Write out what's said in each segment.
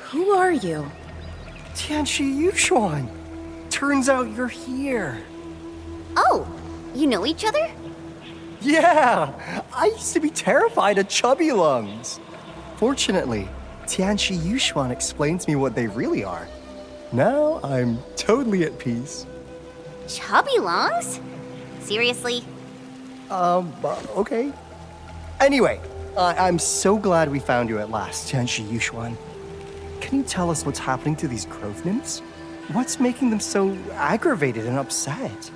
Who are you? Tianshi Yushuan! Turns out you're here. Oh, you know each other? Yeah! I used to be terrified of chubby lungs. Fortunately, Tianshi Yushuan explains me what they really are. Now I'm totally at peace. Chubby lungs? Seriously? Okay. Anyway, I'm so glad we found you at last, Tianshi Yushuan. Can you tell us what's happening to these growth nymphs? What's making them so aggravated and upset?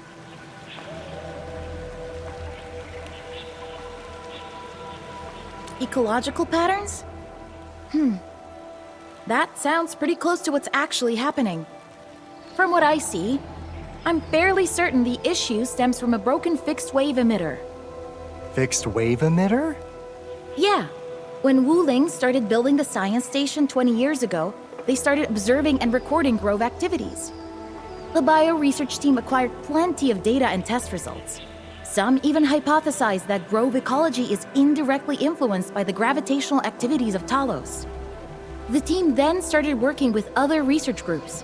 Ecological patterns? That sounds pretty close to what's actually happening. From what I see, I'm fairly certain the issue stems from a broken fixed-wave emitter. Fixed-wave emitter? Yeah. When Wuling started building the science station 20 years ago, they started observing and recording grove activities. The bio-research team acquired plenty of data and test results. Some even hypothesized that grove ecology is indirectly influenced by the gravitational activities of Talos. The team then started working with other research groups.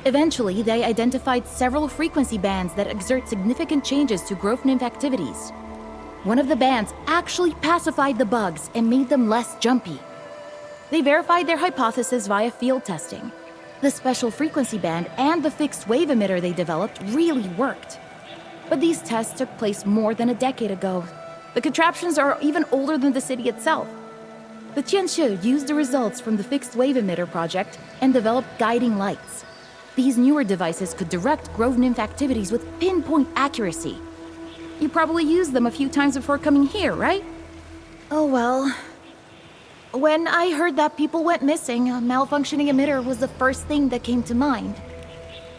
Eventually, they identified several frequency bands that exert significant changes to growth nymph activities. One of the bands actually pacified the bugs and made them less jumpy. They verified their hypothesis via field testing. The special frequency band and the fixed wave emitter they developed really worked. But these tests took place more than a decade ago. The contraptions are even older than the city itself. The Qianshu used the results from the fixed wave emitter project and developed guiding lights. These newer devices could direct grove nymph activities with pinpoint accuracy. You probably used them a few times before coming here, right? Oh well. When I heard that people went missing, a malfunctioning emitter was the first thing that came to mind.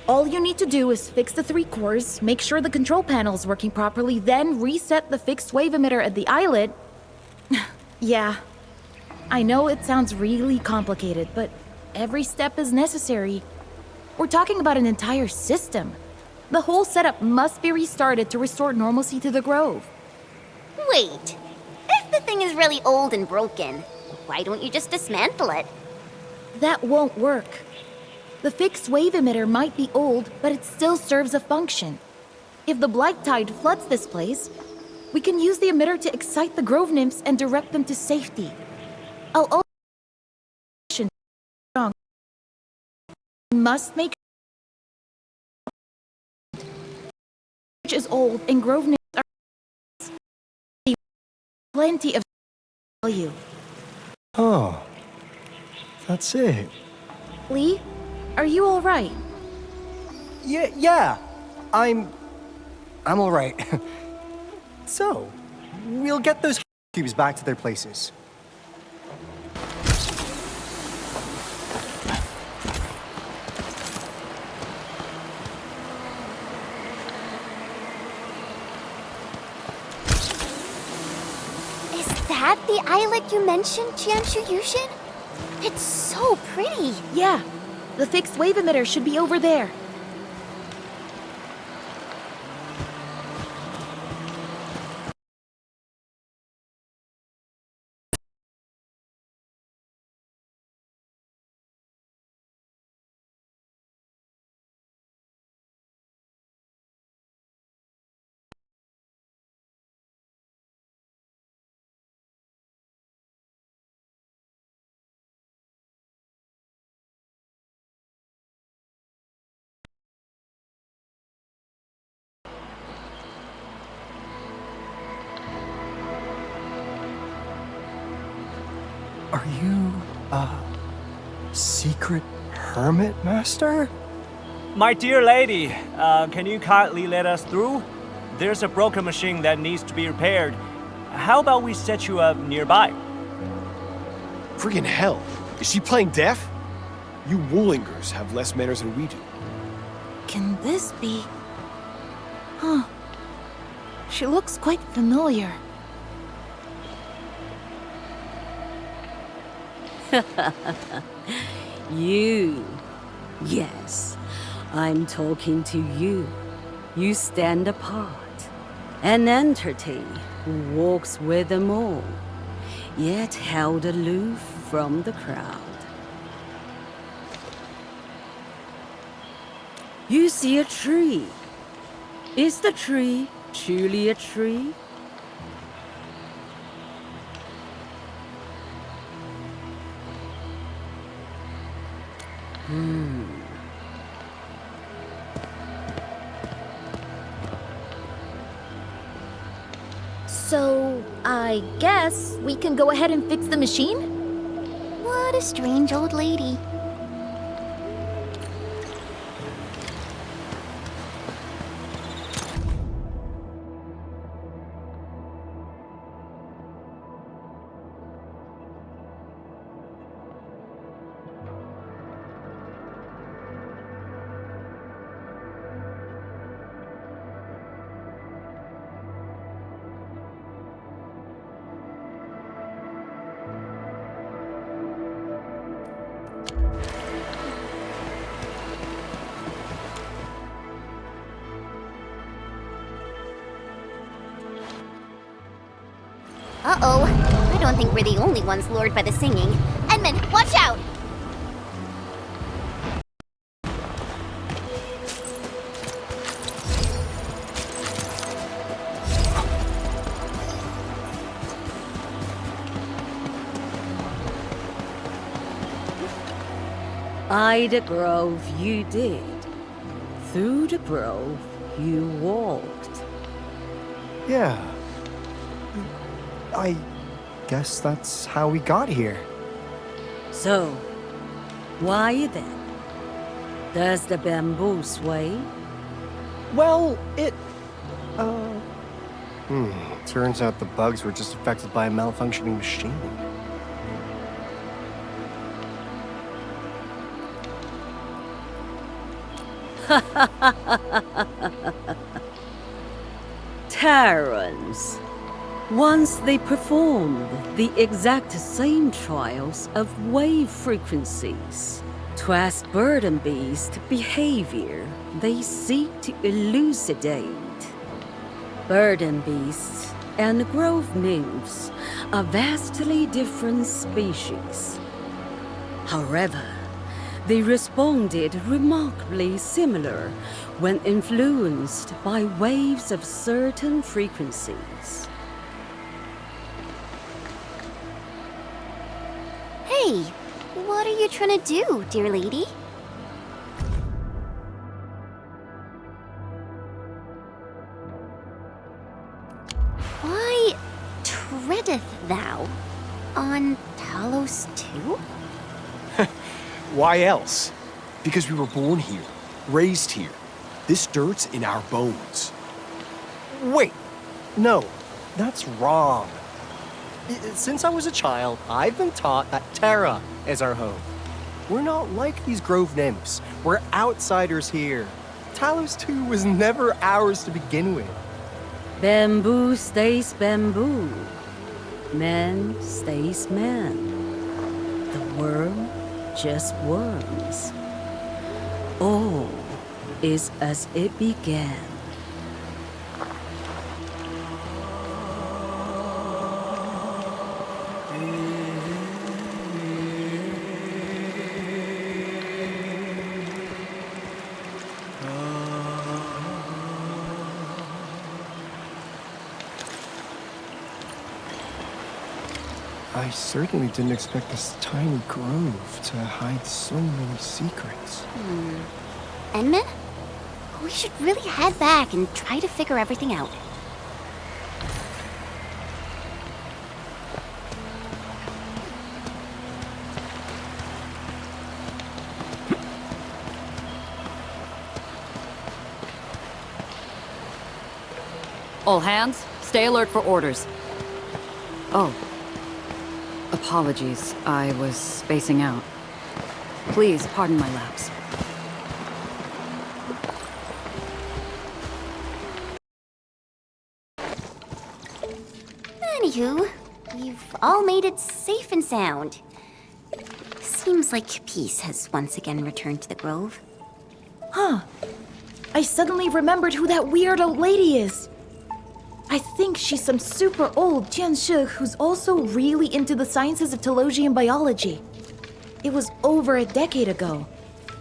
All you need to do is fix the 3 cores, make sure the control panel is working properly, then reset the fixed wave emitter at the islet. Yeah, I know it sounds really complicated, but every step is necessary. We're talking about an entire system. The whole setup must be restarted to restore normalcy to the grove. Wait, if the thing is really old and broken, why don't you just dismantle it? That won't work. The fixed wave emitter might be old, but it still serves a function. If the blight tide floods this place, we can use the emitter to excite the grove nymphs and direct them to safety. I'll also strong. Must make which is old and grove nymphs are plenty of value. Oh, that's it. Lee, are you all right? Yeah, I'm all right. So, we'll get those cubes back to their places. Is that the islet you mentioned, Qianshu Yushin? It's so pretty. Yeah, the fixed wave emitter should be over there. Are you a secret hermit master? My dear lady, can you kindly let us through? There's a broken machine that needs to be repaired. How about we set you up nearby? Friggin' hell. Is she playing deaf? You Woolingers have less manners than we do. Can this be? Huh. She looks quite familiar. You. Yes, I'm talking to you. You stand apart. An entity who walks with them all, yet held aloof from the crowd. You see a tree. Is the tree truly a tree? So, I guess we can go ahead and fix the machine? What a strange old lady. Uh-oh. I don't think we're the only ones lured by the singing. Edmund, watch out! By the grove you did. Through the grove you walked. Yeah. I guess that's how we got here. So, why then? Does the bamboo sway? Well, it... Turns out the bugs were just affected by a malfunctioning machine. Terrans. Once they performed the exact same trials of wave frequencies. Twas bird and beast behavior they seek to elucidate. Bird and beasts and grove nymphs are vastly different species. However, they responded remarkably similar when influenced by waves of certain frequencies. Hey, what are you trying to do, dear lady? Why treadeth thou on Talos too? Why else? Because we were born here, raised here. This dirt's in our bones. Wait, no, that's wrong. Since I was a child, I've been taught that Terra is our home. We're not like these grove nymphs. We're outsiders here. Talos 2 was never ours to begin with. Bamboo stays bamboo. Man stays man. The worm just worms. All is as it began. I certainly didn't expect this tiny grove to hide so many secrets. Edmund? We should really head back and try to figure everything out. All hands, stay alert for orders. Oh. Apologies, I was spacing out. Please pardon my lapse. Anywho, we've all made it safe and sound. Seems like peace has once again returned to the grove. Huh. I suddenly remembered who that weird old lady is. I think she's some super old Tianshi who's also really into the sciences of Telosian biology. It was over a decade ago.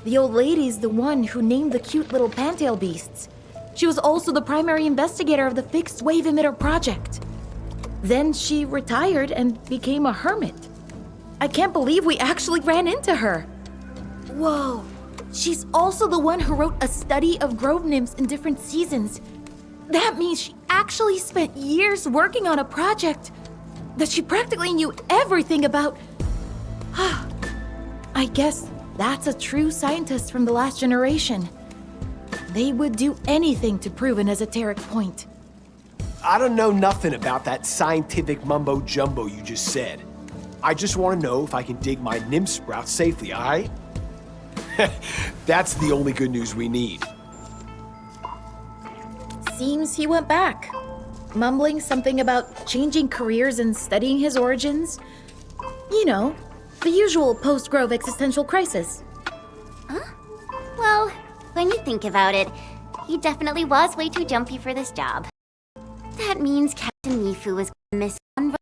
The old lady's the one who named the cute little pantail beasts. She was also the primary investigator of the fixed wave emitter project. Then she retired and became a hermit. I can't believe we actually ran into her. Whoa. She's also the one who wrote a study of grove nymphs in different seasons. That means she actually spent years working on a project that she practically knew everything about. I guess that's a true scientist from the last generation. They would do anything to prove an esoteric point. I don't know nothing about that scientific mumbo-jumbo you just said. I just want to know if I can dig my nymph sprout safely, all right? That's the only good news we need. Seems he went back, mumbling something about changing careers and studying his origins. You know, the usual post-Grove existential crisis. Well, when you think about it, he definitely was way too jumpy for this job. That means Captain Mifu is gonna miss one